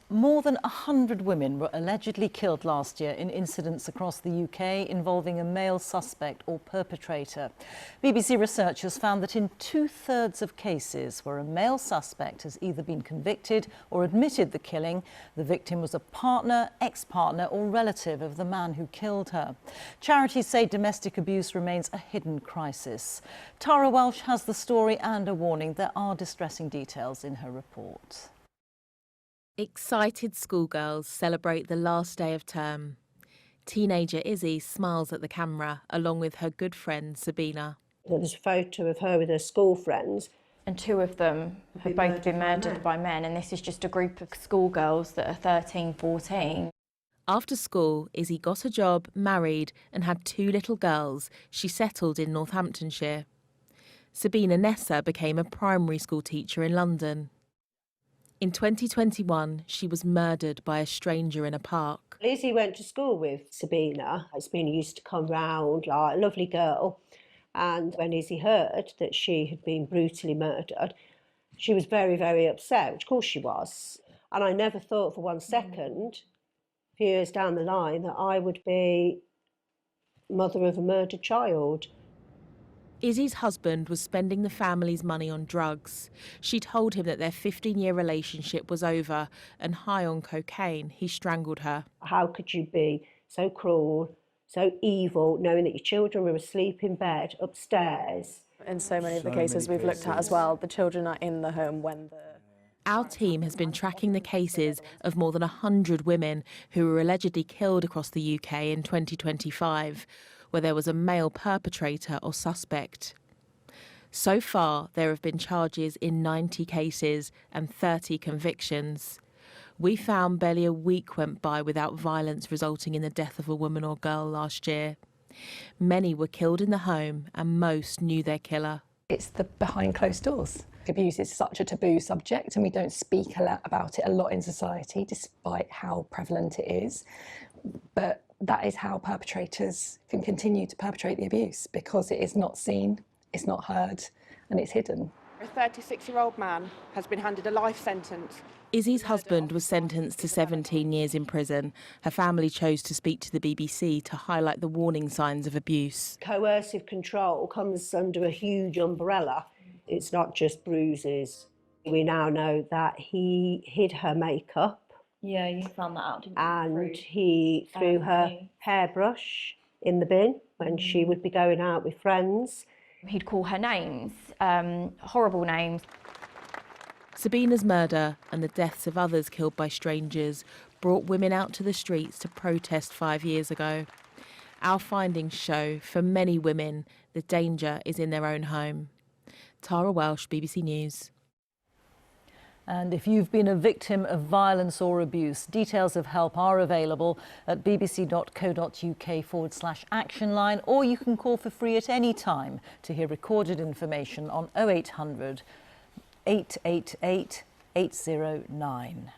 More than 100 women were allegedly killed last year in incidents across the UK involving a male suspect or perpetrator. BBC researchers found that in 2/3 of cases where a male suspect has either been convicted or admitted the killing, the victim was a partner, ex-partner or relative of the man who killed her. Charities say domestic abuse remains a hidden crisis. Tara Welsh has the story and a warning. There are distressing details in her report. Excited schoolgirls celebrate the last day of term. Teenager Izzy smiles at the camera along with her good friend Sabina. There's a photo of her with her school friends. And two of them have both been murdered by men, and this is just a group of schoolgirls that are 13, 14. After school, Izzy got a job, married and had 2 little girls. She settled in Northamptonshire. Sabina Nessa became a primary school teacher in London. In 2021, she was murdered by a stranger in a park. Izzy went to school with Sabina. Sabina used to come round like a lovely girl. And when Izzy heard that she had been brutally murdered, she was very, very upset, which of course she was. And I never thought for one second, a few years down the line, that I would be mother of a murdered child. Izzy's husband was spending the family's money on drugs. She told him that their 15-year relationship was over, and high on cocaine, he strangled her. How could you be so cruel, so evil, knowing that your children were asleep in bed upstairs? In so many of the cases we've looked at as well, the children are in the home when the... Our team has been tracking the cases of more than 100 women who were allegedly killed across the UK in 2025, where there was a male perpetrator or suspect. So far, there have been charges in 90 cases and 30 convictions. We found barely a week went by without violence resulting in the death of a woman or girl last year. Many were killed in the home and most knew their killer. It's the behind closed doors. Abuse is such a taboo subject and we don't speak about it a lot in society, despite how prevalent it is. But that is how perpetrators can continue to perpetrate the abuse, because it is not seen, it's not heard, and it's hidden. A 36-year-old man has been handed a life sentence. Izzy's husband was sentenced to 17 years in prison. Her family chose to speak to the BBC to highlight the warning signs of abuse. Coercive control comes under a huge umbrella. It's not just bruises. We now know that he hid her makeup. Yeah, you found that out, didn't you? And he threw her hairbrush in the bin when she would be going out with friends. He'd call her names, horrible names. Sabina's murder and the deaths of others killed by strangers brought women out to the streets to protest 5 years ago. Our findings show, for many women, the danger is in their own home. Tara Welsh, BBC News. And if you've been a victim of violence or abuse, details of help are available at bbc.co.uk/action line, or you can call for free at any time to hear recorded information on 0800 888 809.